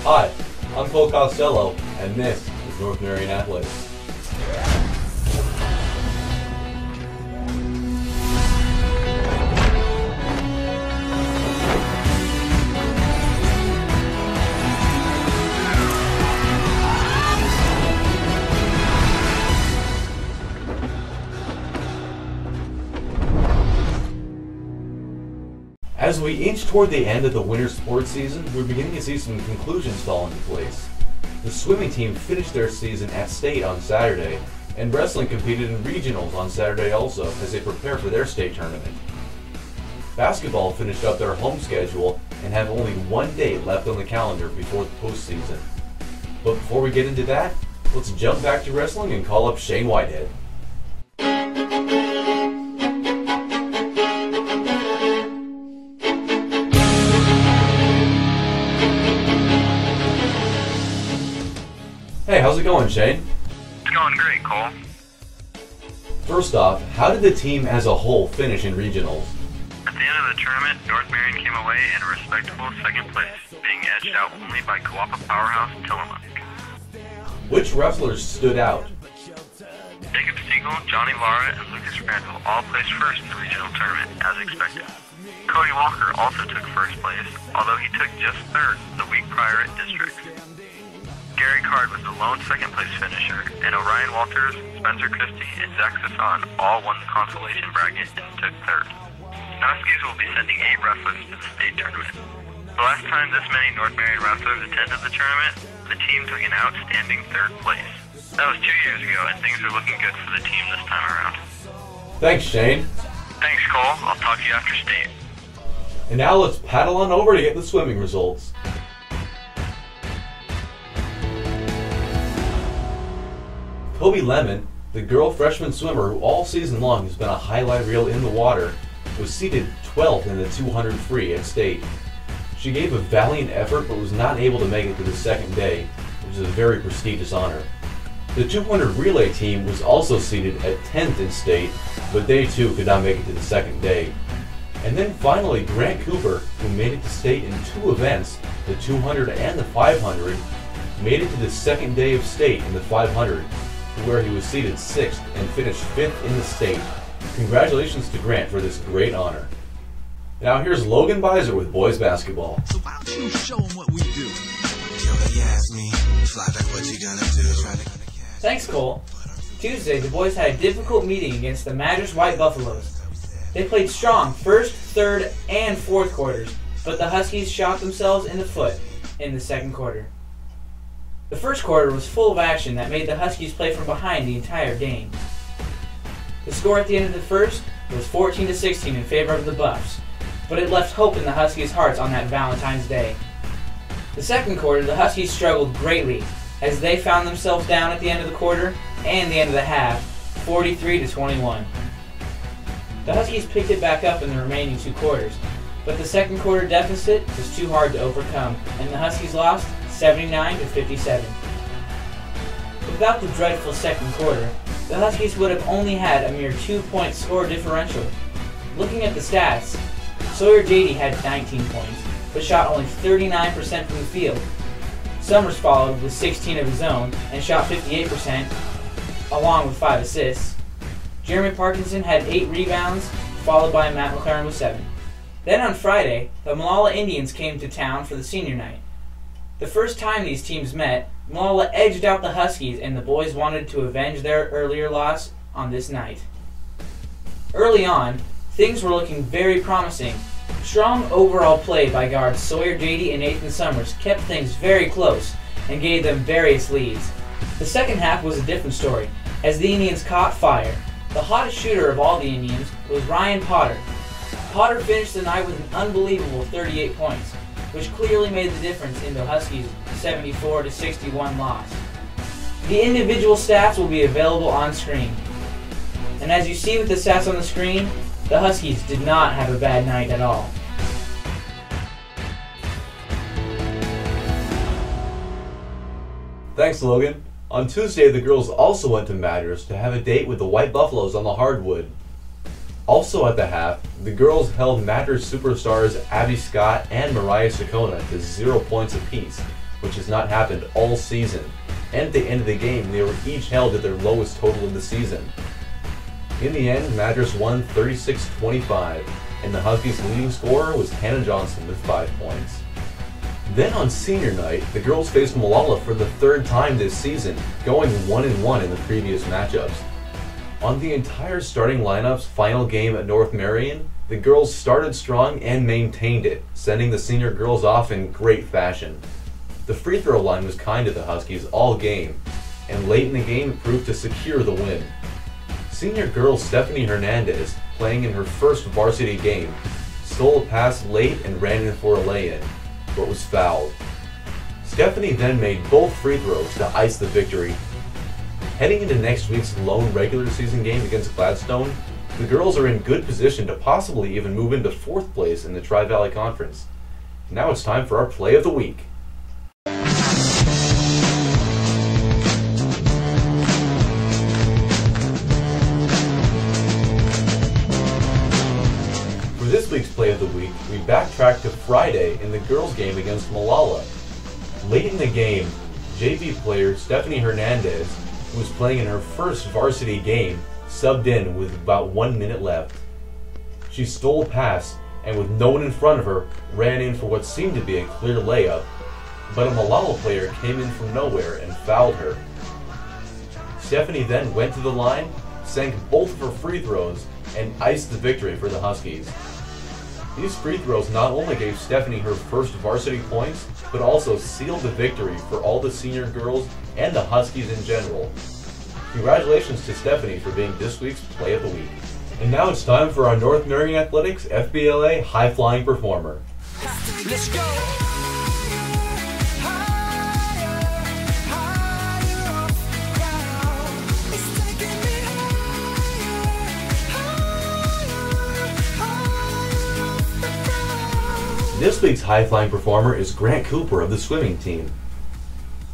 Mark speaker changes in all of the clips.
Speaker 1: Hi, I'm Cole Costello, and this is North Marion Athletics. As we inch toward the end of the winter sports season, we're beginning to see some conclusions fall into place. The swimming team finished their season at state on Saturday, and wrestling competed in regionals on Saturday also as they prepare for their state tournament. Basketball finished up their home schedule and have only one date left on the calendar before the postseason. But before we get into that, let's jump back to wrestling and call up Shane Whitehead. Hey, how's it going, Shane?
Speaker 2: It's going great, Cole.
Speaker 1: First off, how did the team as a whole finish in regionals?
Speaker 2: At the end of the tournament, North Marion came away in a respectable second place, being edged out only by Coapa powerhouse Tillamook.
Speaker 1: Which wrestlers stood out?
Speaker 2: Jacob Siegel, Johnny Lara, and Lucas Randall all placed first in the regional tournament, as expected. Cody Walker also took first place, although he took just third the week prior at districts. Gary Card was the lone second-place finisher, and Orion Walters, Spencer Christie, and Zach Sasson all won the consolation bracket and took third. The Huskies will be sending 8 wrestlers to the state tournament. The last time this many North Marion wrestlers attended the tournament, the team took an outstanding third place. That was 2 years ago, and things are looking good for the team this time around.
Speaker 1: Thanks, Shane.
Speaker 2: Thanks, Cole. I'll talk to you after state.
Speaker 1: And now let's paddle on over to get the swimming results. Kobe Lemon, the girl freshman swimmer who all season long has been a highlight reel in the water, was seated 12th in the 200 free at state. She gave a valiant effort but was not able to make it to the second day, which is a very prestigious honor. The 200 relay team was also seated at 10th in state, but they too could not make it to the second day. And then finally, Grant Cooper, who made it to state in 2 events, the 200 and the 500, made it to the second day of state in the 500. Where he was seated 6th and finished 5th in the state. Congratulations to Grant for this great honor. Now here's Logan Beiser with boys basketball.
Speaker 3: So why don't you show them what we do?
Speaker 4: Thanks, Cole. Tuesday, the boys had a difficult meeting against the Madras White Buffaloes. They played strong first, third, and fourth quarters, but the Huskies shot themselves in the foot in the second quarter. The first quarter was full of action that made the Huskies play from behind the entire game. The score at the end of the first was 14-16 in favor of the Buffs, but it left hope in the Huskies' hearts on that Valentine's Day. The second quarter, the Huskies struggled greatly as they found themselves down at the end of the quarter and the end of the half, 43-21. The Huskies picked it back up in the remaining 2 quarters, but the second quarter deficit was too hard to overcome, and the Huskies lost 79-57. Without the dreadful second quarter, the Huskies would have only had a mere 2-point score differential. Looking at the stats, Sawyer Jady had 19 points, but shot only 39% from the field. Summers followed with 16 of his own and shot 58%, along with 5 assists. Jeremy Parkinson had 8 rebounds, followed by Matt McLaren with 7. Then on Friday, the Malala Indians came to town for the senior night. The first time these teams met, Malala edged out the Huskies and the boys wanted to avenge their earlier loss on this night. Early on, things were looking very promising. Strong overall play by guards Sawyer Jady and Nathan Summers kept things very close and gave them various leads. The second half was a different story, as the Indians caught fire. The hottest shooter of all the Indians was Ryan Potter. Potter finished the night with an unbelievable 38 points, which clearly made the difference in the Huskies' 74-61 loss. The individual stats will be available on screen. And as you see with the stats on the screen, the Huskies did not have a bad night at all.
Speaker 1: Thanks, Logan. On Tuesday, the girls also went to Madras to have a date with the White Buffaloes on the hardwood. Also at the half, the girls held Madras superstars Abby Scott and Mariah Sakona to 0 points apiece, which has not happened all season. And at the end of the game, they were each held at their lowest total of the season. In the end, Madras won 36-25, and the Huskies' leading scorer was Hannah Johnson with 5 points. Then on senior night, the girls faced Molalla for the 3rd time this season, going 1-1 in the previous matchups. On the entire starting lineup's final game at North Marion, the girls started strong and maintained it, sending the senior girls off in great fashion. The free throw line was kind to the Huskies all game, and late in the game it proved to secure the win. Senior girl Stephanie Hernandez, playing in her first varsity game, stole a pass late and ran in for a lay-in, but was fouled. Stephanie then made both free throws to ice the victory. Heading into next week's lone regular season game against Gladstone, the girls are in good position to possibly even move into 4th place in the Tri-Valley Conference. Now it's time for our play of the week. For this week's play of the week, we backtrack to Friday in the girls' game against Molalla. Late in the game, JV player Stephanie Hernandez, who was playing in her first varsity game, subbed in with about 1 minute left. She stole a pass and with no one in front of her, ran in for what seemed to be a clear layup, but a Molalla player came in from nowhere and fouled her. Stephanie then went to the line, sank both of her free throws, and iced the victory for the Huskies. These free throws not only gave Stephanie her first varsity points, but also sealed the victory for all the senior girls and the Huskies in general. Congratulations to Stephanie for being this week's Play of the Week. And now it's time for our North Marion Athletics FBLA High Flying Performer.
Speaker 3: Let's go.
Speaker 1: This week's High Flying Performer is Grant Cooper of the swimming team.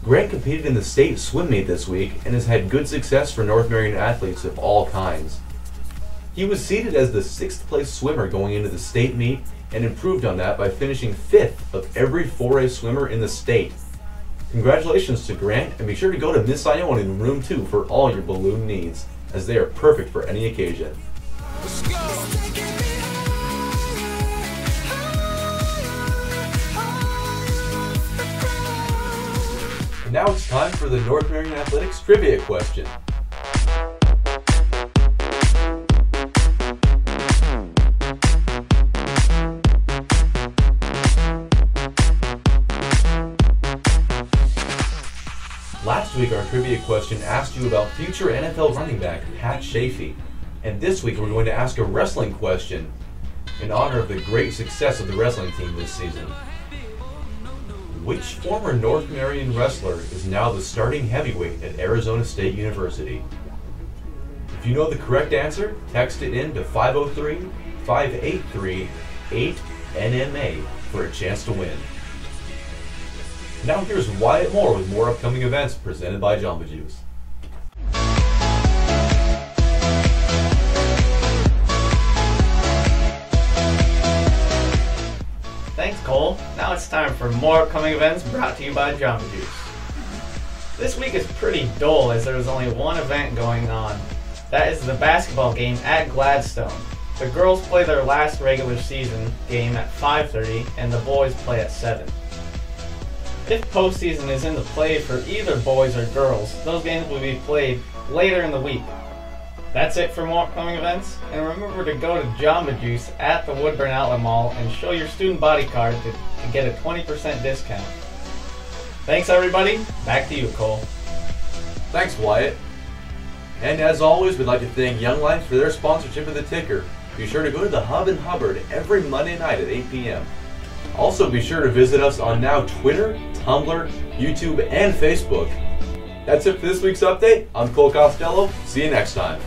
Speaker 1: Grant competed in the state swim meet this week and has had good success for North Marion athletes of all kinds. He was seeded as the 6th place swimmer going into the state meet and improved on that by finishing 5th of every 4A swimmer in the state. Congratulations to Grant, and be sure to go to Miss Ione in room 2 for all your balloon needs, as they are perfect for any occasion.
Speaker 3: Let's go.
Speaker 1: And now it's time for the North Marion Athletics Trivia Question. Last week our trivia question asked you about future NFL running back Pat Chafee, and this week we're going to ask a wrestling question in honor of the great success of the wrestling team this season. Which former North Marion wrestler is now the starting heavyweight at Arizona State University? If you know the correct answer, text it in to 503-583-8NMA for a chance to win. Now here's Wyatt Moore with more upcoming events presented by Jamba Juice.
Speaker 5: Thanks, Cole. Now it's time for more upcoming events brought to you by Jamba Juice. This week is pretty dull as there is only one event going on. That is the basketball game at Gladstone. The girls play their last regular season game at 5:30 and the boys play at 7. If postseason is in the play for either boys or girls, those games will be played later in the week. That's it for more upcoming events, and remember to go to Jamba Juice at the Woodburn Outlet Mall and show your student body card to get a 20% discount. Thanks everybody, back to you, Cole.
Speaker 1: Thanks, Wyatt. And as always, we'd like to thank Young Life for their sponsorship of the Ticker. Be sure to go to the Hub in Hubbard every Monday night at 8 p.m. Also, be sure to visit us on now Twitter, Tumblr, YouTube, and Facebook. That's it for this week's update. I'm Cole Costello. See you next time.